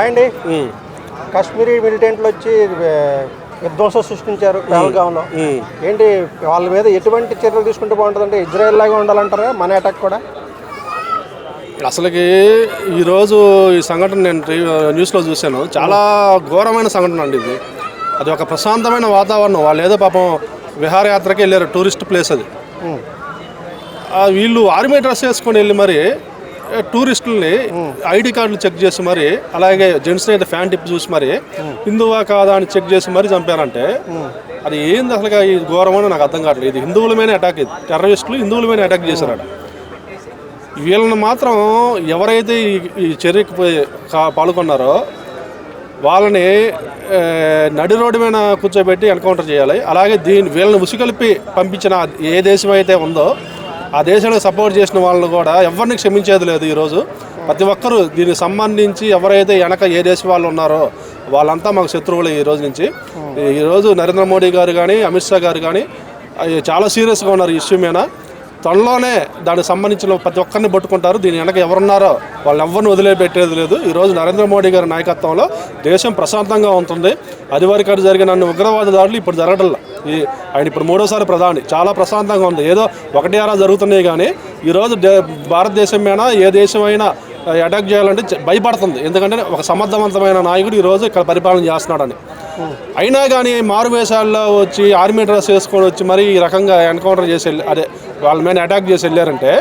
అండి కాశ్మీరీ మిలిటెంట్లు వచ్చి విధ్వంసం సృష్టించారు పహల్గామ్లో. ఏంటి వాళ్ళ మీద ఎటువంటి చర్యలు తీసుకుంటే బాగుంటుందంటే ఇజ్రాయెల్ లాగా ఉండాలంటారా మన అటాక్ కూడా? అసలుకి ఈరోజు ఈ సంఘటన నేను న్యూస్లో చూశాను. చాలా ఘోరమైన సంఘటన అండి ఇది. అది ఒక ప్రశాంతమైన వాతావరణం. వాళ్ళు ఏదో పాపం విహారయాత్రకి వెళ్ళారు, టూరిస్ట్ ప్లేస్ అది. వీళ్ళు ఆర్మీ డ్రెస్ వేసుకొని వెళ్ళి మరి టూరిస్టులని ఐడి కార్డులు చెక్ చేసి మరి, అలాగే జెంట్స్ని అయితే ఫ్యాన్ టిప్ చూసి మరి హిందువా కాదా అని చెక్ చేసి మరి చంపారంటే అది ఏంది అసలుగా ఈ ఘోరమని నాకు అర్థం కావట్లేదు. ఇది హిందువుల మీద అటాక్, ఇది టెర్రరిస్టులు హిందువుల మీద అటాక్ చేశారట. వీళ్ళని మాత్రం ఎవరైతే ఈ చర్యకి పాల్గొన్నారో వాళ్ళని నడి రోడ్డు మీద కూర్చోబెట్టి ఎన్కౌంటర్ చేయాలి. అలాగే వీళ్ళని ఉసిగలిపి పంపించిన ఏ దేశం అయితే ఉందో ఆ దేశానికి సపోర్ట్ చేసిన వాళ్ళని కూడా ఎవరిని క్షమించేది లేదు. ఈరోజు ప్రతి ఒక్కరూ దీనికి సంబంధించి ఎవరైతే వెనక ఏ దేశం వాళ్ళు ఉన్నారో వాళ్ళంతా మాకు శత్రువులు. ఈ రోజు నుంచి ఈరోజు నరేంద్ర మోడీ గారు కానీ అమిత్ షా గారు కానీ చాలా సీరియస్గా ఉన్నారు ఈ ఇష్యూ మీద. త్వరలోనే దానికి సంబంధించిన ప్రతి ఒక్కరిని పట్టుకుంటారు. దీని వెనక ఎవరున్నారో వాళ్ళని ఎవరిని వదిలిపెట్టేది లేదు. ఈరోజు నరేంద్ర మోడీ గారి నాయకత్వంలో దేశం ప్రశాంతంగా ఉంటుంది. అది వరకు జరిగిన అన్ని ఉగ్రవాద దాడులు ఇప్పుడు జరగడంలా. ఆయన ఇప్పుడు 3వసారి ప్రధాని. చాలా ప్రశాంతంగా ఉంది. ఏదో 1-6 జరుగుతున్నాయి కానీ ఈరోజు భారతదేశం మీద ఏ దేశం అయినా అటాక్ చేయాలంటే భయపడుతుంది. ఎందుకంటే ఒక సమర్థవంతమైన నాయకుడు ఈరోజు ఇక్కడ పరిపాలన చేస్తున్నాడని. అయినా కానీ మారువేషాల్లో వచ్చి ఆర్మీ డ్రెస్ వేసుకొని వచ్చి మరి ఈ రకంగా ఎన్కౌంటర్ చేసి అదే వాళ్ళ మీద అటాక్ చేసి వెళ్ళారంటే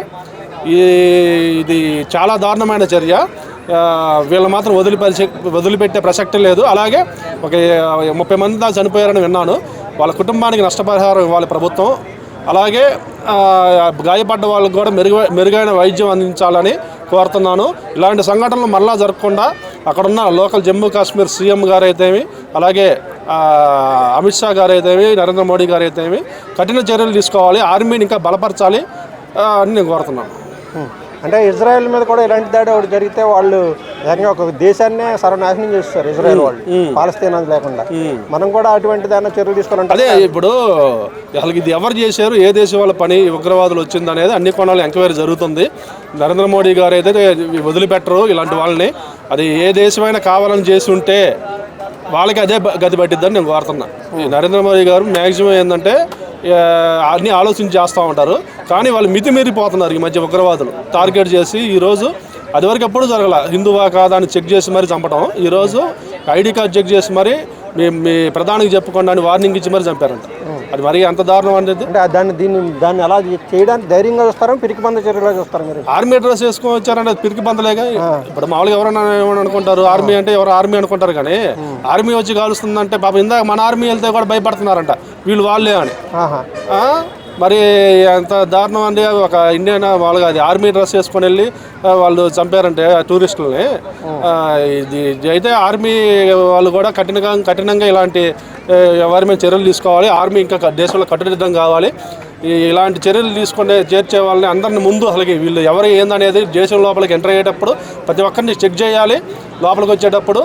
ఇది చాలా దారుణమైన చర్య. వీళ్ళు మాత్రం వదిలిపెట్టే ప్రసక్తి లేదు. అలాగే ఒక 30 మంది దాకా చనిపోయారని విన్నాను. వాళ్ళ కుటుంబానికి నష్టపరిహారం ఇవ్వాలి ప్రభుత్వం. అలాగే గాయపడ్డ వాళ్ళకు కూడా మెరుగైన వైద్యం అందించాలని కోరుతున్నాను. ఇలాంటి సంఘటనలు మళ్ళా జరగకుండా అక్కడున్న లోకల్ జమ్మూ కాశ్మీర్ సీఎం గారు అయితేమి, అలాగే అమిత్ షా గారు అయితేమి, నరేంద్ర మోడీ గారు అయితేమి కఠిన చర్యలు తీసుకోవాలి. ఆర్మీని ఇంకా బలపరచాలి అని నేను కోరుతున్నాను. అంటే ఇజ్రాయెల్ మీద కూడా ఇలాంటి దాడి ఒకటి జరిగితే వాళ్ళు ఏకంగా ఒక దేశాన్నే సర్వనాశనం చేస్తారు ఇజ్రాయెల్ వాళ్ళు, పాలస్తీనా లేకుండా. మనం కూడా అటువంటి దాన్ని చర్యలు తీసుకోవాలంటే అదే ఇప్పుడు అసలు ఇది ఎవరు చేశారు, ఏ దేశం వాళ్ళ పని ఉగ్రవాదులు వచ్చింది అనేది అన్ని కోణాలు ఎంక్వైరీ జరుగుతుంది. నరేంద్ర మోడీ గారు అయితే వదిలిపెట్టరు ఇలాంటి వాళ్ళని. అది ఏ దేశమైనా కావాలని చేసి ఉంటే వాళ్ళకి అదే గతి పట్టిద్దని నేను కోరుతున్నా. నరేంద్ర మోడీ గారు మ్యాక్సిమం ఏంటంటే అన్నీ ఆలోచించి చేస్తూ ఉంటారు. కానీ వాళ్ళు మితిమీరిపోతున్నారు ఈ మధ్య ఉగ్రవాదులు టార్గెట్ చేసి. ఈరోజు అది వరకు ఎప్పుడు జరగల. హిందువా కాదా అని చెక్ చేసి మరి చంపడం. ఈరోజు ఐడి కార్డు చెక్ చేసి మరి మీ ప్రధానికి చెప్పుకోండి అని వార్నింగ్ ఇచ్చి మరి చంపారంట. అది మరి అంత దారుణం అనేది. దాన్ని అలా చేయడానికి ధైర్యంగా చూస్తారా, పిరికి బంద చర్యలా చూస్తారు? మీరు ఆర్మీ డ్రెస్ వేసుకొని వచ్చారంటే పిరికి బందలేగా. ఇప్పుడు మామూలుగా ఎవరైనా ఏమని అనుకుంటారు, ఆర్మీ అంటే ఎవరు ఆర్మీ అనుకుంటారు. కానీ ఆర్మీ వచ్చి కాలుస్తుందంటే పాపం ఇందాక మన ఆర్మీ వెళ్తే కూడా భయపడుతున్నారంట వీళ్ళు వాళ్ళే అని. మరి ఎంత దారుణం అండి. ఒక ఇండియన్ వాళ్ళగా అది ఆర్మీ డ్రెస్ వేసుకొని వెళ్ళి వాళ్ళు చంపారంటే టూరిస్టులని. ఇది అయితే ఆర్మీ వాళ్ళు కూడా కఠినంగా ఇలాంటి ఎవరి మీద చర్యలు తీసుకోవాలి. ఆర్మీ ఇంకా దేశంలో కట్టుదిట్టం కావాలి. ఇలాంటి చర్యలు తీసుకునే చేర్చే వాళ్ళని అందరిని ముందు అసలుకి వీళ్ళు ఎవరు ఏందనేది దేశం లోపలికి ఎంటర్ అయ్యేటప్పుడు ప్రతి ఒక్కరిని చెక్ చేయాలి. లోపలికి వచ్చేటప్పుడు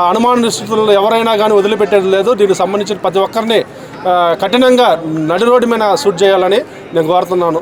అనుమాన స్థితుల్లో ఎవరైనా కానీ వదిలిపెట్టేది లేదు. దీనికి సంబంధించిన ప్రతి ఒక్కరిని కఠినంగా నడి రోడ్డు మీద షూట్ చేయాలని నేను కోరుతున్నాను.